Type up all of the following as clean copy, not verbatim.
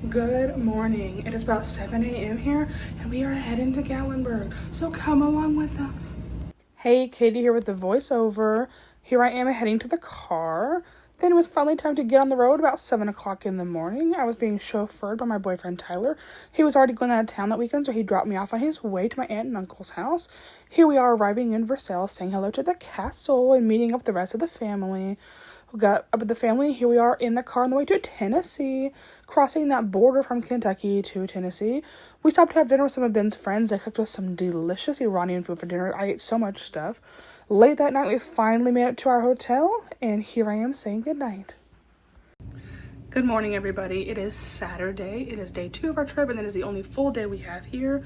Good morning. It is about 7 a.m. here, and we are heading to Gatlinburg, so come along with us. Hey, Katie here with the voiceover. Here I am heading to the car. Then it was finally time to get on the road about 7 o'clock in the morning. I was being chauffeured by my boyfriend Tyler. He was already going out of town that weekend, so he dropped me off on his way to my aunt and uncle's house. Here we are arriving in Versailles, saying hello to the castle and meeting up with the rest of the family. We got up with the family. Here we are in the car on the way to Tennessee, crossing that border from Kentucky to Tennessee. We stopped to have dinner with some of Ben's friends. They cooked us some delicious Iranian food for dinner. I ate so much stuff. Late that night, we finally made it to our hotel, and here I am saying goodnight. Good morning, everybody. It is Saturday. It is day 2 of our trip, and it is the only full day we have here.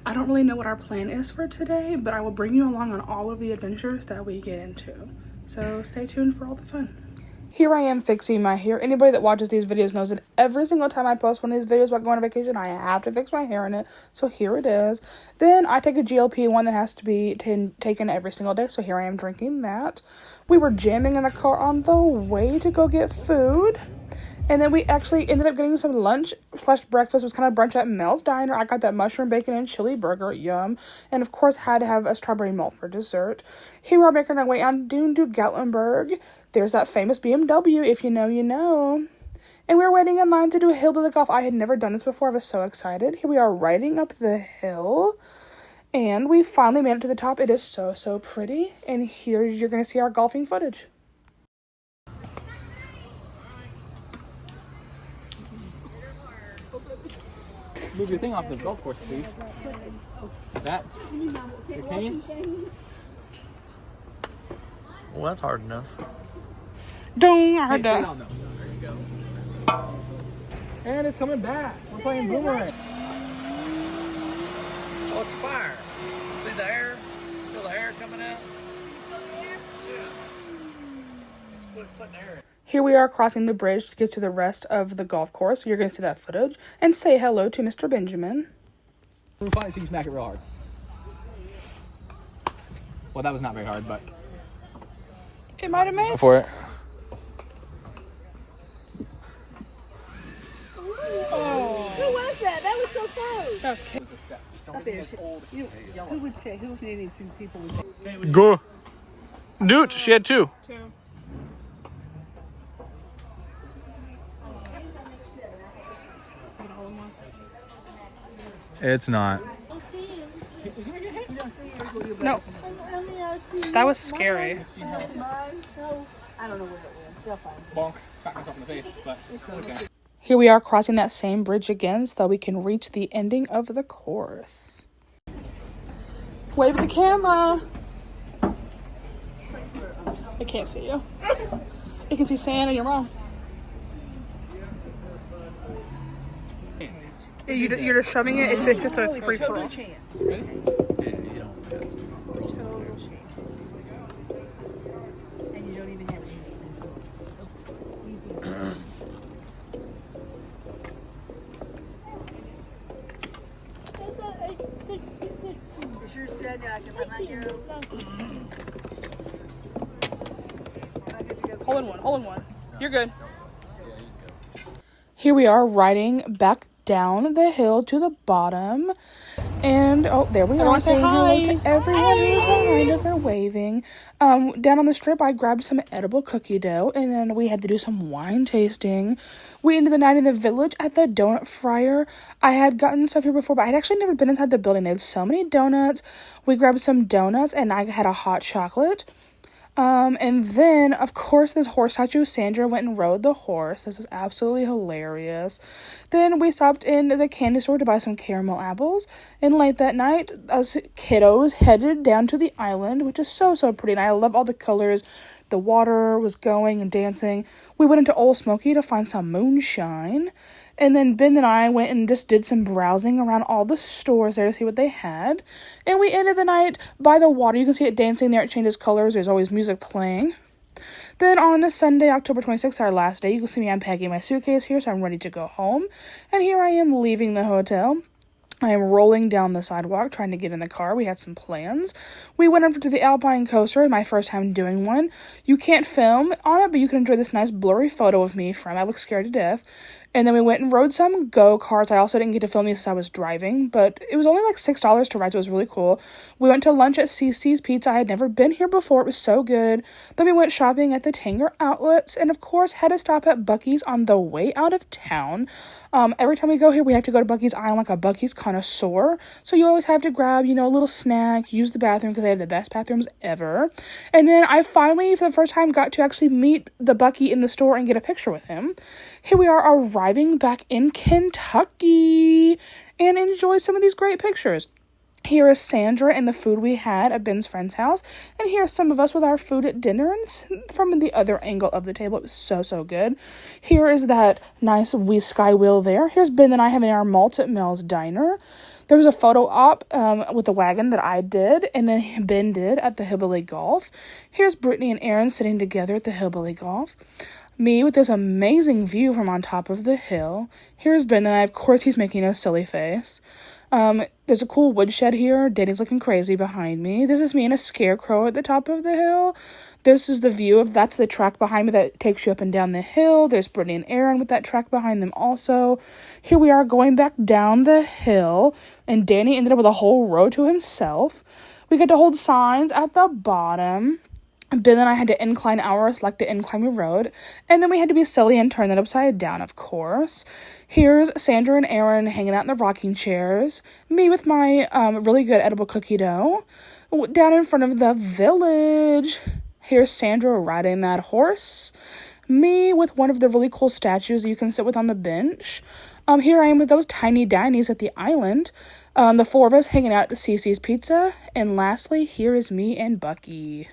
I don't really know what our plan is for today, but I will bring you along on all of the adventures that we get into. So stay tuned for all the fun. Here I am fixing my hair. Anybody that watches these videos knows that every single time I post one of these videos about going on vacation, I have to fix my hair in it. So here it is. Then I take a GLP-1 that has to be taken every single day. So here I am drinking that. We were jamming in the car on the way to go get food. And then we actually ended up getting some lunch/breakfast. It was kind of brunch at Mel's Diner. I got that mushroom, bacon, and chili burger. Yum. And, of course, had to have a strawberry malt for dessert. Here we are making our way on down to Gatlinburg. There's that famous BMW. If you know, you know. And we were waiting in line to do a hillbilly golf. I had never done this before. I was so excited. Here we are riding up the hill. And we finally made it to the top. It is so, so pretty. And here you're going to see our golfing footage. Move your thing off the golf course, please. That? Your cane? Well, that's hard enough. Dong, I heard Hey, that. there you go. And it's coming back. We're playing boomerang. Oh, it's fire. See the air? Feel the air coming out? Yeah. It's putting air in. Here we are crossing the bridge to get to the rest of the golf course. You're going to see that footage. And say hello to Mr. Benjamin. We're fine, so you can smack it real hard. Well, that was not very hard, but... It might have made it. For it. Oh. Who was that? That was so close. That was There's a step. Just don't Up get there. this old. Who would say? Who of these people would say? Go. Dude, she had 2. It's not. No, that was scary. I don't know where it went. They'll find it. Bonk. Smack myself in the face, but okay. Here we are crossing that same bridge again so that we can reach the ending of the course. Wave at the camera. I can't see you. You can see Sandra and your mom. You're just shoving it. It's just a free for all. Total chance. Ready? Total chance. And you don't even have to. Easy. Is yours dead now? I can let my hero. Hole in one. You're good. Here we are riding back down the hill to the bottom. And, oh, there we are. Saying hello to everyone who's behind us. They're waving. Down on the strip, I grabbed some edible cookie dough. And then we had to do some wine tasting. We ended the night in the village at the donut fryer. I had gotten stuff here before, but I'd actually never been inside the building. They had so many donuts. We grabbed some donuts, and I had a hot chocolate. And then, of course, this horse statue, Sandra went and rode the horse. This is absolutely hilarious. Then we stopped in the candy store to buy some caramel apples. And late that night, us kiddos headed down to the island, which is so, so pretty. And I love all the colors. The water was going and dancing. We went into Old Smoky to find some moonshine. And then Ben and I went and just did some browsing around all the stores there to see what they had. And we ended the night by the water. You can see it dancing there. It changes colors. There's always music playing. Then on a Sunday, October 26th, our last day, you can see me unpacking my suitcase here, so I'm ready to go home. And here I am leaving the hotel. I am rolling down the sidewalk trying to get in the car. We had some plans. We went over to the Alpine Coaster, my first time doing one. You can't film on it, but you can enjoy this nice blurry photo of me from I look scared to death. And then we went and rode some go-karts. I also didn't get to film these since I was driving, but it was only like $6 to ride, so it was really cool. We went to lunch at CC's Pizza. I had never been here before. It was so good. Then we went shopping at the Tanger Outlets, and of course had to stop at Buc-ee's on the way out of town. Every time we go here, we have to go to Buc-ee's. I'm like a Buc-ee's connoisseur, so you always have to grab, a little snack, use the bathroom because they have the best bathrooms ever. And then I finally, for the first time, got to actually meet the Buc-ee in the store and get a picture with him. Here we are arriving back in Kentucky and enjoy some of these great pictures. Here is Sandra and the food we had at Ben's friend's house. And here's some of us with our food at dinner and from the other angle of the table. It was so, so good. Here is that nice sky wheel there. Here's Ben and I having our malts at Mel's Diner. There was a photo op with the wagon that I did and then Ben did at the Hillbilly Golf. Here's Brittany and Aaron sitting together at the Hillbilly Golf. Me with this amazing view from on top of the hill. Here's Ben and I. Of course, he's making a silly face. There's a cool woodshed here. Danny's looking crazy behind me. This is me and a scarecrow at the top of the hill. This is the view of, that's the track behind me that takes you up and down the hill. There's Brittany and Aaron with that track behind them also. Here we are going back down the hill, and Danny ended up with a whole row to himself. We got to hold signs at the bottom. Ben and I had to incline ours like the incline we rode, and then we had to be silly and turn it upside down, of course. Here's Sandra and Aaron hanging out in the rocking chairs, me with my really good edible cookie dough, down in front of the village. Here's Sandra riding that horse, me with one of the really cool statues that you can sit with on the bench. Here I am with those tiny dinies at the island, the four of us hanging out at the CC's Pizza, and lastly, here is me and Buc-ee.